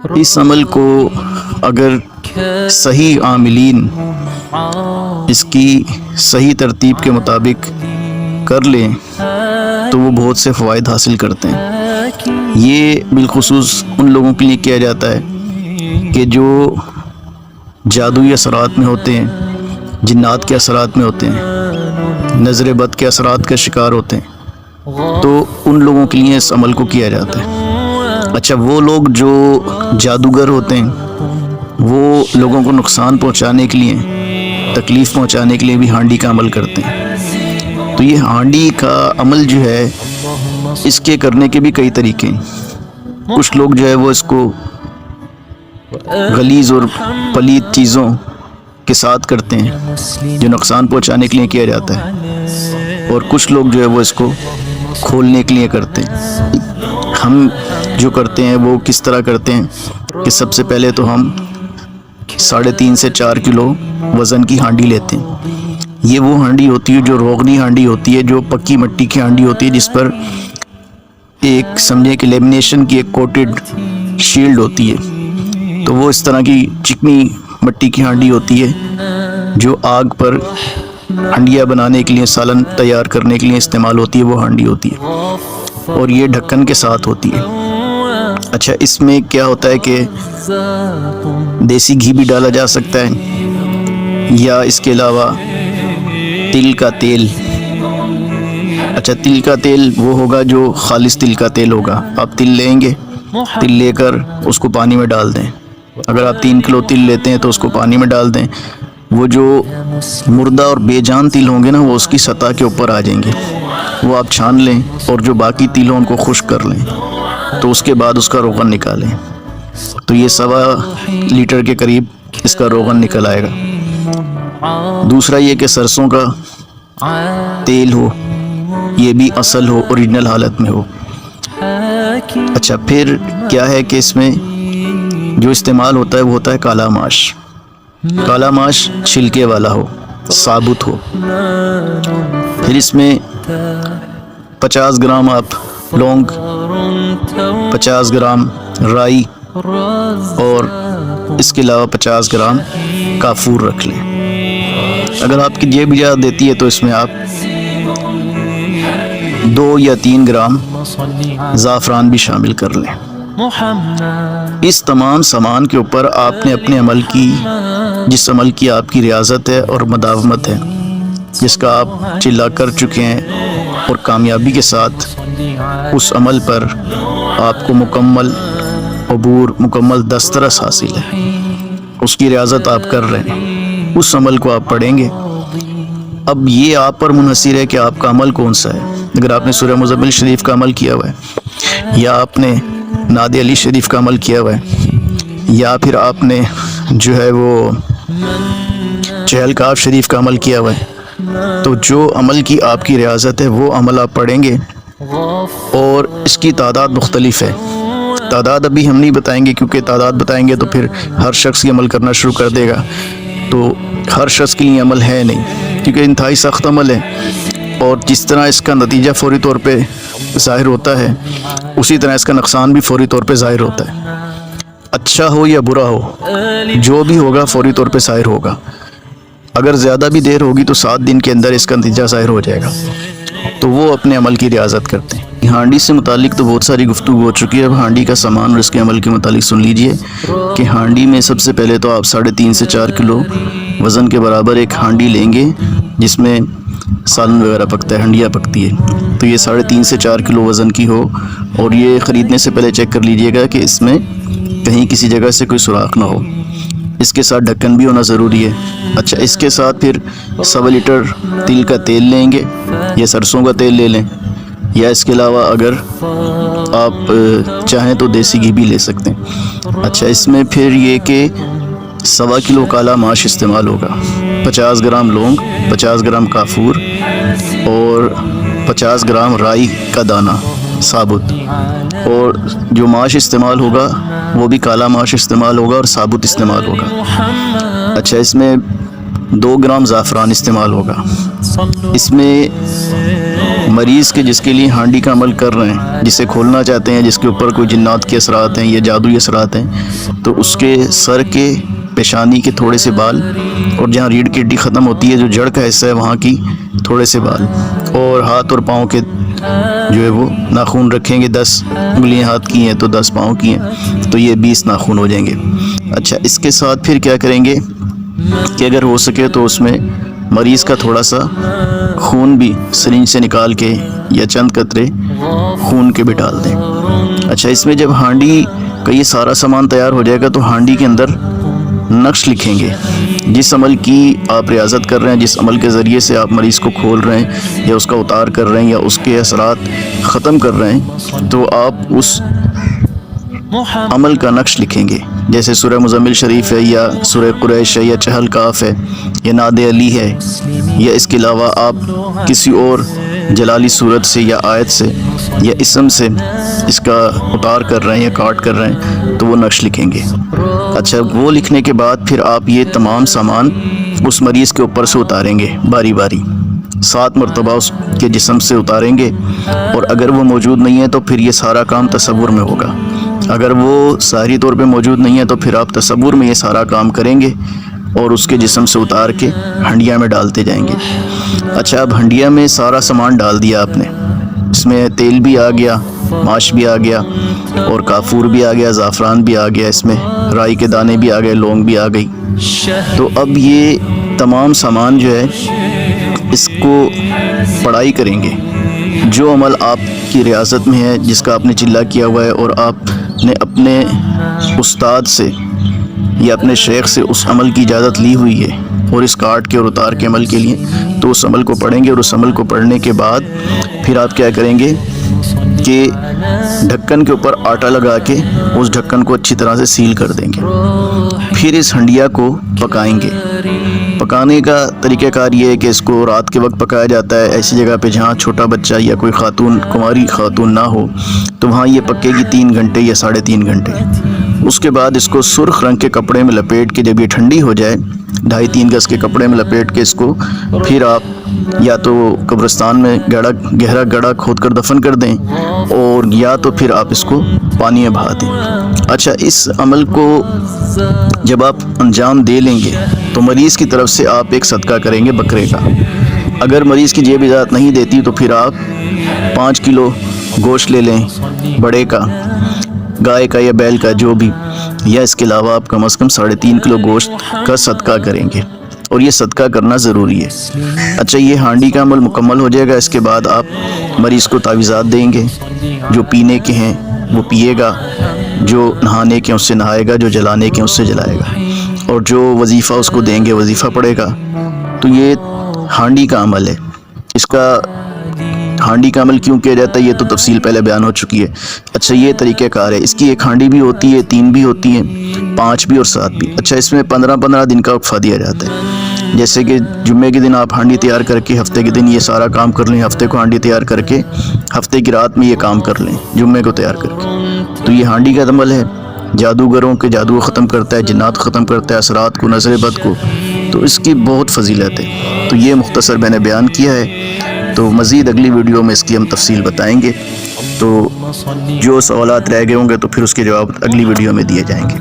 اس عمل کو اگر صحیح عاملین اس کی صحیح ترتیب کے مطابق کر لیں تو وہ بہت سے فوائد حاصل کرتے ہیں۔ یہ بالخصوص ان لوگوں کے لیے کیا جاتا ہے کہ جو جادوئی اثرات میں ہوتے ہیں، جنات کے اثرات میں ہوتے ہیں، نظر بد کے اثرات کا شکار ہوتے ہیں، تو ان لوگوں کے لیے اس عمل کو کیا جاتا ہے۔ اچھا، وہ لوگ جو جادوگر ہوتے ہیں وہ لوگوں کو نقصان پہنچانے کے لیے، تکلیف پہنچانے کے لیے بھی ہانڈی کا عمل کرتے ہیں۔ تو یہ ہانڈی کا عمل جو ہے اس کے کرنے کے بھی کئی طریقے ہیں۔ کچھ لوگ جو ہے وہ اس کو غلیظ اور پلید چیزوں کے ساتھ کرتے ہیں جو نقصان پہنچانے کے لیے کیا جاتا ہے، اور کچھ لوگ جو ہے وہ اس کو کھولنے کے لیے کرتے ہیں۔ ہم جو کرتے ہیں وہ کس طرح کرتے ہیں کہ سب سے پہلے تو ہم 3.5 سے 4 کلو وزن کی ہانڈی لیتے ہیں۔ یہ وہ ہانڈی ہوتی ہے جو روغنی ہانڈی ہوتی ہے، جو پکی مٹی کی ہانڈی ہوتی ہے، جس پر ایک سمجھے کہ لیمینیشن کی ایک کوٹڈ شیلڈ ہوتی ہے۔ تو وہ اس طرح کی چکنی مٹی کی ہانڈی ہوتی ہے جو آگ پر ہانڈیاں بنانے کے لیے، سالن تیار کرنے کے لیے استعمال ہوتی ہے، وہ ہانڈی ہوتی ہے، اور یہ ڈھکن کے ساتھ ہوتی ہے۔ اچھا، اس میں کیا ہوتا ہے کہ دیسی گھی بھی ڈالا جا سکتا ہے، یا اس کے علاوہ تل کا تیل۔ اچھا، تل کا تیل وہ ہوگا جو خالص تل کا تیل ہوگا۔ آپ تل لیں گے، تل لے کر اس کو پانی میں ڈال دیں۔ اگر آپ 3 کلو تل لیتے ہیں تو اس کو پانی میں ڈال دیں۔ وہ جو مردہ اور بے جان تل ہوں گے نا، وہ اس کی سطح کے اوپر آ جائیں گے، وہ آپ چھان لیں، اور جو باقی تل ہوں ان کو خشک کر لیں، تو اس کے بعد اس کا روغن نکالیں۔ تو یہ 1.25 لیٹر کے قریب اس کا روغن نکل آئے گا۔ دوسرا یہ کہ سرسوں کا تیل ہو، یہ بھی اصل ہو، اوریجنل حالت میں ہو۔ اچھا، پھر کیا ہے کہ اس میں جو استعمال ہوتا ہے وہ ہوتا ہے کالا ماش۔ کالا ماش چھلکے والا ہو، ثابت ہو۔ پھر اس میں 50 گرام آپ لونگ، 50 گرام رائی، اور اس کے علاوہ 50 گرام کافور رکھ لیں۔ اگر آپ کی جیب اجازت دیتی ہے تو اس میں آپ 2 یا 3 گرام زعفران بھی شامل کر لیں۔ اس تمام سامان کے اوپر آپ نے اپنے عمل کی، جس عمل کی آپ کی ریاضت ہے اور مداومت ہے، جس کا آپ چلا کر چکے ہیں، اور کامیابی کے ساتھ اس عمل پر آپ کو مکمل عبور، مکمل دسترس حاصل ہے، اس کی ریاضت آپ کر رہے ہیں، اس عمل کو آپ پڑھیں گے۔ اب یہ آپ پر منحصر ہے کہ آپ کا عمل کون سا ہے۔ اگر آپ نے سورہ مزمل شریف کا عمل کیا ہوا ہے، یا آپ نے ناد علی شریف کا عمل کیا ہوا ہے، یا پھر آپ نے جو ہے وہ چہل کاف شریف کا عمل کیا ہوا ہے، تو جو عمل کی آپ کی ریاضت ہے وہ عمل آپ پڑھیں گے، اور اس کی تعداد مختلف ہے۔ تعداد ابھی ہم نہیں بتائیں گے، کیونکہ تعداد بتائیں گے تو پھر ہر شخص یہ عمل کرنا شروع کر دے گا، تو ہر شخص کے لیے عمل ہے نہیں، کیونکہ انتہائی سخت عمل ہے، اور جس طرح اس کا نتیجہ فوری طور پہ ظاہر ہوتا ہے، اسی طرح اس کا نقصان بھی فوری طور پہ ظاہر ہوتا ہے۔ اچھا ہو یا برا ہو، جو بھی ہوگا فوری طور پہ ظاہر ہوگا۔ اگر زیادہ بھی دیر ہوگی تو 7 دن کے اندر اس کا نتیجہ ظاہر ہو جائے گا۔ تو وہ اپنے عمل کی ریاضت کرتے ہیں۔ ہانڈی سے متعلق تو بہت ساری گفتگو ہو چکی ہے، اب ہانڈی کا سامان اور اس کے عمل کے متعلق سن لیجئے کہ ہانڈی میں سب سے پہلے تو آپ 3.5 سے 4 کلو وزن کے برابر ایک ہانڈی لیں گے، جس میں سالن وغیرہ پکتا ہے، ہنڈیاں پکتی ہے۔ تو یہ 3.5 سے 4 کلو وزن کی ہو، اور یہ خریدنے سے پہلے چیک کر لیجئے گا کہ اس میں کہیں کسی جگہ سے کوئی سوراخ نہ ہو۔ اس کے ساتھ ڈھکن بھی ہونا ضروری ہے۔ اچھا، اس کے ساتھ پھر 1.25 لیٹر تل کا تیل لیں گے، یا سرسوں کا تیل لے لیں، یا اس کے علاوہ اگر آپ چاہیں تو دیسی گھی بھی لے سکتے ہیں۔ اچھا، اس میں پھر یہ کہ 1.25 کلو کالا ماش استعمال ہوگا، 50 گرام لونگ، 50 گرام کافور، اور 50 گرام رائی کا دانہ ثابت، اور جو ماش استعمال ہوگا وہ بھی کالا ماش استعمال ہوگا اور ثابت استعمال ہوگا۔ اچھا، اس میں 2 گرام زعفران استعمال ہوگا۔ اس میں مریض کے جس کے لیے ہانڈی کا عمل کر رہے ہیں، جسے کھولنا چاہتے ہیں، جس کے اوپر کوئی جنات کے اثرات ہیں یا جادوئی اثرات ہیں، تو اس کے سر کے، پیشانی کے تھوڑے سے بال، اور جہاں ریڑھ کی ہڈی ختم ہوتی ہے جو جڑ کا حصہ ہے وہاں کی تھوڑے سے بال، اور ہاتھ اور پاؤں کے جو ہے وہ ناخن رکھیں گے. 10 انگلیاں ہاتھ کی ہیں تو 10 پاؤں کی ہیں، تو یہ 20 ناخن ہو جائیں گے. اچھا، اس کے ساتھ پھر کیا کریں گے کہ اگر ہو سکے تو اس میں مریض کا تھوڑا سا خون بھی سرنج سے نکال کے یا چند قطرے خون کے بھی ڈال دیں. اچھا، اس میں جب ہانڈی کا یہ سارا سامان تیار ہو جائے گا تو ہانڈی کے اندر نقش لکھیں گے. جس عمل کی آپ ریاضت کر رہے ہیں، جس عمل کے ذریعے سے آپ مریض کو کھول رہے ہیں یا اس کا اتار کر رہے ہیں یا اس کے اثرات ختم کر رہے ہیں، تو آپ اس عمل کا نقش لکھیں گے. جیسے سورہ مزمل شریف ہے، یا سورہ قریش ہے، یا چہل کاف ہے، یا ناد علی ہے، یا اس کے علاوہ آپ کسی اور جلالی صورت سے یا آیت سے یا اسم سے اس کا اتار کر رہے ہیں یا کاٹ کر رہے ہیں، تو وہ نقش لکھیں گے. اچھا، وہ لکھنے کے بعد پھر آپ یہ تمام سامان اس مریض کے اوپر سے اتاریں گے باری باری. 7 مرتبہ اس کے جسم سے اتاریں گے، اور اگر وہ موجود نہیں ہے تو پھر یہ سارا کام تصور میں ہوگا. اگر وہ ظاہری طور پہ موجود نہیں ہے تو پھر آپ تصور میں یہ سارا کام کریں گے اور اس کے جسم سے اتار کے ہنڈیا میں ڈالتے جائیں گے. اچھا، اب ہنڈیا میں سارا سامان ڈال دیا آپ نے. اس میں تیل بھی آ گیا، ماش بھی آ گیا، اور کافور بھی آ گیا، زعفران بھی آ گیا، اس میں رائی کے دانے بھی آ گئے، لونگ بھی آ گئی. تو اب یہ تمام سامان جو ہے اس کو پڑھائی کریں گے. جو عمل آپ کی ریاضت میں ہے، جس کا آپ نے چلہ کیا ہوا ہے، اور آپ نے اپنے استاد سے یا اپنے شیخ سے اس عمل کی اجازت لی ہوئی ہے اور اس کاٹ کے اور اتار کے عمل کے لیے، تو اس عمل کو پڑھیں گے. اور اس عمل کو پڑھنے کے بعد پھر آپ کیا کریں گے کہ ڈھکن کے اوپر آٹا لگا کے اس ڈھکن کو اچھی طرح سے سیل کر دیں گے. پھر اس ہنڈیا کو پکائیں گے. پکانے کا طریقہ کار یہ ہے کہ اس کو رات کے وقت پکایا جاتا ہے ایسی جگہ پہ جہاں چھوٹا بچہ یا کوئی خاتون، کماری خاتون نہ ہو، تو وہاں یہ پکے گی 3 گھنٹے یا 3.5 گھنٹے. اس کے بعد اس کو سرخ رنگ کے کپڑے میں لپیٹ کے، جب یہ ٹھنڈی ہو جائے 2.5-3 گز کے کپڑے میں لپیٹ کے اس کو پھر آپ یا تو قبرستان میں گہرا گڑھا کھود کر دفن کر دیں، اور یا تو پھر آپ اس کو پانی میں بہا دیں. اچھا، اس عمل کو جب آپ انجام دے لیں گے تو مریض کی طرف سے آپ ایک صدقہ کریں گے بکرے کا. اگر مریض کی جیب اجازت نہیں دیتی تو پھر آپ 5 کلو گوشت لے لیں بڑے کا، گائے کا یا بیل کا جو بھی، یا اس کے علاوہ آپ کم از کم 3.5 کلو گوشت کا صدقہ کریں گے، اور یہ صدقہ کرنا ضروری ہے. اچھا، یہ ہانڈی کا عمل مکمل ہو جائے گا. اس کے بعد آپ مریض کو تعویذات دیں گے. جو پینے کے ہیں وہ پیے گا، جو نہانے کے ہیں اس سے نہائے گا، جو جلانے کے ہیں اس سے جلائے گا، اور جو وظیفہ اس کو دیں گے وظیفہ پڑھے گا. تو یہ ہانڈی کا عمل ہے. اس کا ہانڈی کا عمل کیوں کیا جاتا ہے یہ تو تفصیل پہلے بیان ہو چکی ہے. اچھا، یہ طریقہ کار ہے. اس کی 1 ہانڈی بھی ہوتی ہے، 3 بھی ہوتی ہیں، 5 بھی اور 7 بھی. اچھا، اس میں 15 دن کا وقفہ دیا جاتا ہے. جیسے کہ جمعے کے دن آپ ہانڈی تیار کر کے ہفتے کے دن یہ سارا کام کر لیں، ہفتے کو ہانڈی تیار کر کے ہفتے کی رات میں یہ کام کر لیں، جمعے کو تیار کر کے. تو یہ ہانڈی کا عمل ہے. جادوگروں کے جادو کو ختم کرتا ہے، جنات ختم کرتا ہے، اثرات کو، نظر بد کو. تو اس کی بہت فضیلت ہے. تو یہ مختصر میں نے بیان کیا ہے. تو مزید اگلی ویڈیو میں اس کی ہم تفصیل بتائیں گے. تو جو سوالات رہ گئے ہوں گے تو پھر اس کے جواب اگلی ویڈیو میں دیے جائیں گے.